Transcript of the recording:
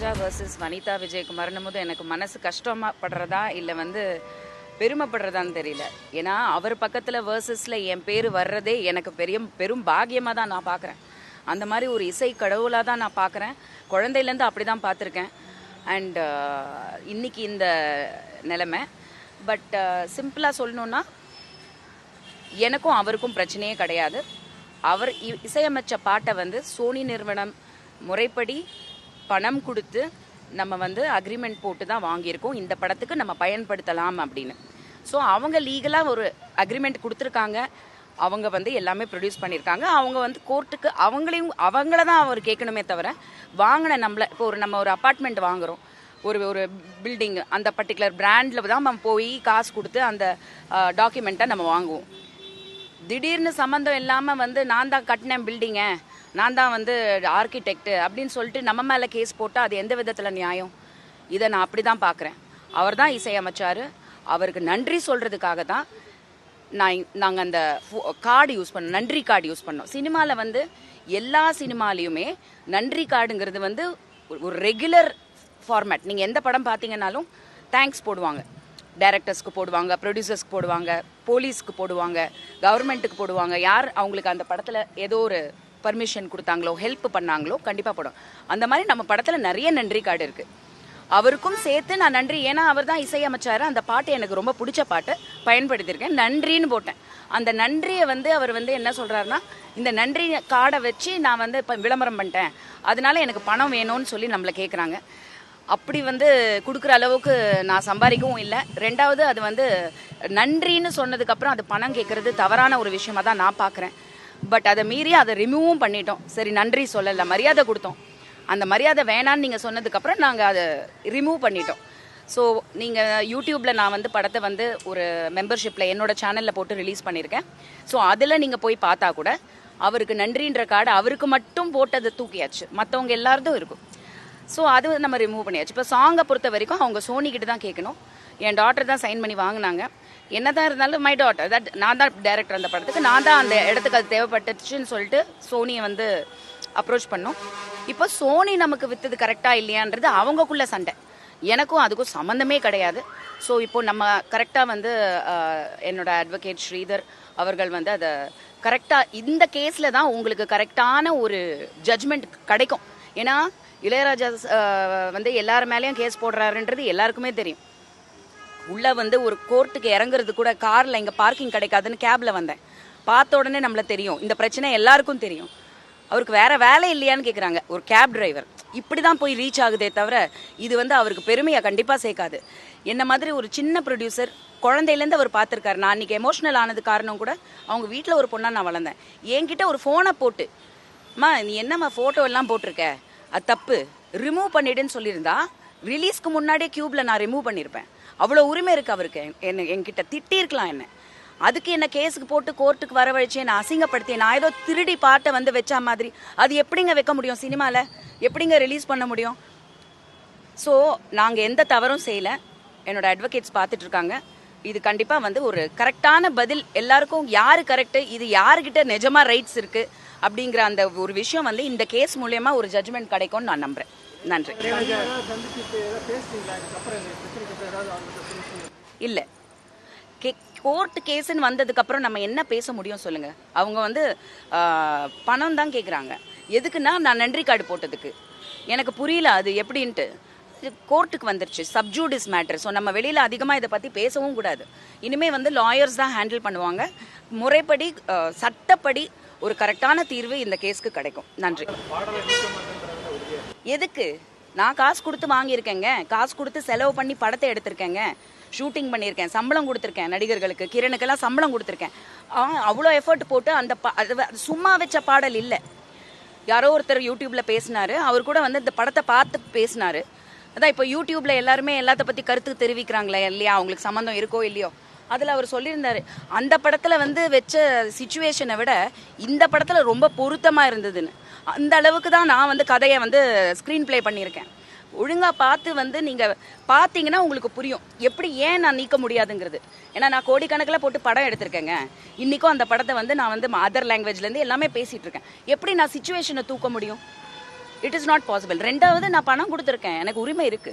Versus Vanitha விஜயகுமார்னும் போது எனக்கு மனசு கஷ்டப்படுறதா இல்லை பெருமைப்படுறதான்னு தெரியல. ஏன்னா அவர் பக்கத்தில் வேர்சஸில் என் பேர் வர்றதே எனக்கு பெரும் பாக்கியமாக தான் நான் பார்க்குறேன். அந்த மாதிரி ஒரு இசை கடவுளாக தான் நான் பார்க்குறேன். குழந்தையிலேருந்து அப்படி தான் பார்த்துருக்கேன். அண்ட் இன்னைக்கு இந்த நிலைமை. பட் சிம்பிளாக சொல்லணுன்னா எனக்கும் அவருக்கும் பிரச்சனையே கிடையாது. அவர் இசையமைச்ச பாட்டை சோனி நிறுவனம் முறைப்படி பணம் கொடுத்து நம்ம அக்ரிமெண்ட் போட்டு தான் வாங்கியிருக்கோம். இந்த படத்துக்கு நம்ம பயன்படுத்தலாம் அப்படின்னு. ஸோ அவங்க லீகலாக ஒரு அக்ரிமெண்ட் கொடுத்துருக்காங்க. அவங்க எல்லாமே ப்ரொடியூஸ் பண்ணியிருக்காங்க. அவங்க கோர்ட்டுக்கு அவங்கள தான் அவர் கேட்கணுமே தவிர வாங்கின இப்போ நம்ம ஒரு அப்பார்ட்மெண்ட் வாங்குகிறோம், ஒரு பில்டிங், அந்த பர்டிகுலர் பிராண்டில் தான் நம்ம போய் காசு கொடுத்து அந்த டாக்குமெண்ட்டை நம்ம வாங்குவோம். திடீர்னு சம்மந்தம் இல்லாமல் நான் தான் கட்டினேன் பில்டிங்கை, நான் தான் ஆர்கிடெக்ட் அப்படின்னு சொல்லிட்டு நம்ம மேலே கேஸ் போட்டால் அது எந்த விதத்தில் நியாயம்? இதை நான் அப்படி தான் பார்க்குறேன். அவர் தான் இசையமைச்சார். அவருக்கு நன்றி சொல்கிறதுக்காக தான் நாங்கள் அந்த கார்டு யூஸ் பண்ணோம், நன்றி கார்டு யூஸ் பண்ணோம். சினிமாவில் எல்லா சினிமாலையுமே நன்றி கார்டுங்கிறது ஒரு ரெகுலர் ஃபார்மேட். நீங்கள் எந்த படம் பார்த்தீங்கன்னாலும் தேங்க்ஸ் போடுவாங்க. டைரக்டர்ஸ்க்கு போடுவாங்க, ப்ரொடியூசர்ஸ்க்கு போடுவாங்க, போலீஸ்க்கு போடுவாங்க, கவர்மெண்ட்டுக்கு போடுவாங்க. யார் அவங்களுக்கு அந்த படத்தில் ஏதோ ஒரு பர்மிஷன் கொடுத்தாங்களோ, ஹெல்ப் பண்ணாங்களோ கண்டிப்பாக போடும். அந்த மாதிரி நம்ம படத்தில் நிறைய நன்றி கார்டு இருக்குது. அவருக்கும் சேர்த்து நான் நன்றி, ஏன்னா அவர் தான் இசையமைச்சார். அந்த பாட்டு எனக்கு ரொம்ப பிடிச்ச பாட்டு, பயன்படுத்தியிருக்கேன், நன்றின்னு போட்டேன். அந்த நன்றியை அவர் என்ன சொல்கிறாருன்னா, இந்த நன்றி கார்டை வச்சு நான் இப்போ விளம்பரம் பண்ணிட்டேன், அதனால எனக்கு பணம் வேணும்னு சொல்லி நம்மளை கேட்குறாங்க. அப்படி கொடுக்குற அளவுக்கு நான் சம்பாதிக்கவும் இல்லை. ரெண்டாவது அது நன்றின்னு சொன்னதுக்கப்புறம் அது பணம் கேட்குறது தவறான ஒரு விஷயமாக தான் நான் பார்க்குறேன். பட் அதை மீறி அதை ரிமூவும் பண்ணிட்டோம். சரி, நன்றி சொல்லலை, மரியாதை கொடுத்தோம். அந்த மரியாதை வேணான்னு நீங்கள் சொன்னதுக்கப்புறம் நாங்கள் அதை ரிமூவ் பண்ணிட்டோம். ஸோ நீங்கள் யூடியூப்பில் நான் படத்தை ஒரு மெம்பர்ஷிப்பில் என்னோடய சேனலில் போட்டு ரிலீஸ் பண்ணியிருக்கேன். ஸோ அதில் நீங்கள் போய் பார்த்தா கூட அவருக்கு நன்றின்ற கார்டு அவருக்கு மட்டும் போட்டதை தூக்கியாச்சு, மற்றவங்க எல்லாருக்கும் இருக்கும். ஸோ அது நம்ம ரிமூவ் பண்ணியாச்சு. இப்போ சாங்கை பொறுத்த வரைக்கும் அவங்க சோனிக்கிட்ட தான் கேட்கணும். என் டாட்டர் தான் சைன் பண்ணி வாங்கினாங்க. என்ன தான் இருந்தாலும் மை டாட்டர் தட், நான் தான் டைரக்டர் அந்த படத்துக்கு, நான் தான் அந்த இடத்துக்கு அது தேவைப்பட்டுச்சுன்னு சொல்லிட்டு சோனியை அப்ரோச் பண்ணோம். இப்போ சோனி நமக்கு விற்றது கரெக்டாக இல்லையான்றது அவங்கக்குள்ள சண்டை, எனக்கும் அதுக்கும் சம்மந்தமே கிடையாது. ஸோ இப்போ நம்ம கரெக்டாக என்னோட அட்வொகேட் ஸ்ரீதர் அவர்கள் அதை கரெக்டாக இந்த கேஸில் தான் உங்களுக்கு கரெக்டான ஒரு ஜட்ஜ்மெண்ட் கிடைக்கும். ஏன்னா இளையராஜா எல்லார் மேலேயும் கேஸ் போடுறாருன்றது எல்லாருக்குமே தெரியும். உள்ள ஒரு கோர்ட்டுக்கு இறங்குறது கூட காரில் இங்கே பார்க்கிங் கிடைக்காதுன்னு கேபில் வந்தேன். பார்த்த உடனே நம்மள தெரியும், இந்த பிரச்சனை எல்லாருக்கும் தெரியும். அவருக்கு வேற வேலை இல்லையான்னு கேட்குறாங்க ஒரு கேப் டிரைவர். இப்படி தான் போய் ரீச் ஆகுதே தவிர இது அவருக்கு பெருமையை கண்டிப்பாக சேர்க்காது. என்ன மாதிரி ஒரு சின்ன ப்ரொடியூசர் குழந்தையிலேருந்து அவர் பார்த்துருக்காரு. நான் இன்னைக்கு எமோஷ்னல் ஆனது காரணம் கூட அவங்க வீட்டில் ஒரு பொண்ணாக நான் வளர்ந்தேன். என்கிட்ட ஒரு ஃபோனை போட்டு, அம்மா நீ என்னம்மா ஃபோட்டோ எல்லாம் போட்டிருக்க, அது தப்பு, ரிமூவ் பண்ணிடுன்னு சொல்லியிருந்தா ரிலீஸ்க்கு முன்னாடியே கியூப்ல நான் ரிமூவ் பண்ணியிருப்பேன். அவ்வளோ உரிமை இருக்கு அவருக்கு. என்கிட்ட திட்டிருக்கலாம் என்ன, அதுக்கு என்ன கேஸுக்கு போட்டு கோர்ட்டுக்கு வரவழைச்சு என்னை அசிங்கப்படுத்தி நான் ஏதோ திருடி பாட்டை வச்சா மாதிரி அது எப்படிங்க வைக்க முடியும்? சினிமாவில் எப்படிங்க ரிலீஸ் பண்ண முடியும்? ஸோ நாங்கள் எந்த தவறும் செய்யலை. என்னோட அட்வொகேட்ஸ் பார்த்துட்டு இருக்காங்க. இது கண்டிப்பாக ஒரு கரெக்டான பதில் எல்லாருக்கும். யாரு கரெக்டு, இது யாருக்கிட்ட நிஜமாக ரைட்ஸ் இருக்குது அப்படிங்கிற அந்த ஒரு விஷயம் இந்த கேஸ் மூலயமா ஒரு ஜட்ஜ்மெண்ட் கிடைக்கும்னு நான் நம்புறேன். நன்றி. இல்லை, கோர்ட் கேஸ்ன்னு வந்ததுக்கப்புறம் நம்ம என்ன பேச முடியும் சொல்லுங்க? அவங்க பணம் தான் கேட்குறாங்க. எதுக்குன்னா நான் நன்றி கார்டு போட்டதுக்கு. எனக்கு புரியல அது எப்படின்ட்டு. கோர்ட்டுக்கு வந்துருச்சு, சப்ஜூடிஸ் மேட்டர். ஸோ நம்ம வெளியில் அதிகமாக இதை பற்றி பேசவும் கூடாது. இனிமேல் லாயர்ஸ் தான் ஹேண்டில் பண்ணுவாங்க. முறைப்படி சட்டப்படி ஒரு கரெக்டான தீர்வு இந்த கேஸ்க்கு கிடைக்கும். நன்றி. எதுக்கு? நான் காசு கொடுத்து வாங்கியிருக்கேங்க, காசு கொடுத்து செலவு பண்ணி படத்தை எடுத்திருக்கேங்க, ஷூட்டிங் பண்ணியிருக்கேன், சம்பளம் கொடுத்துருக்கேன், நடிகர்களுக்கு கிரணுக்கெல்லாம் சம்பளம் கொடுத்துருக்கேன். அவ்வளோ எஃபர்ட் போட்டு அந்த சும்மா வச்ச பாடல் இல்லை. யாரோ ஒருத்தர் யூடியூப்ல பேசினாரு, அவர் கூட இந்த படத்தை பார்த்து பேசினாரு. அதான் இப்போ யூடியூப்ல எல்லாருமே எல்லாத்த பற்றி கருத்து தெரிவிக்கிறாங்களே இல்லையா, அவங்களுக்கு சம்மந்தம் இருக்கோ இல்லையோ. அதில் அவர் சொல்லியிருந்தாரு, அந்த படத்தில் வச்ச சிச்சுவேஷனை விட இந்த படத்தில் ரொம்ப பொருத்தமாக இருந்ததுன்னு. அந்த அளவுக்கு தான் நான் கதையை ஸ்க்ரீன் ப்ளே பண்ணியிருக்கேன். ஒழுங்காக பார்த்து நீங்கள் பார்த்தீங்கன்னா உங்களுக்கு புரியும் எப்படி ஏன் நான் நீக்க முடியாதுங்கிறது. ஏன்னா நான் கோடிக்கணக்கில் போட்டு படம் எடுத்திருக்கேங்க. இன்றைக்கும் அந்த படத்தை நான் அதர் லாங்குவேஜ்லேருந்து எல்லாமே பேசிகிட்டு இருக்கேன். எப்படி நான் சிச்சுவேஷனை தூக்க முடியும்? It is not possible. ரெண்டாவது நான் பணம் கொடுத்துருக்கேன், எனக்கு உரிமை இருக்கு.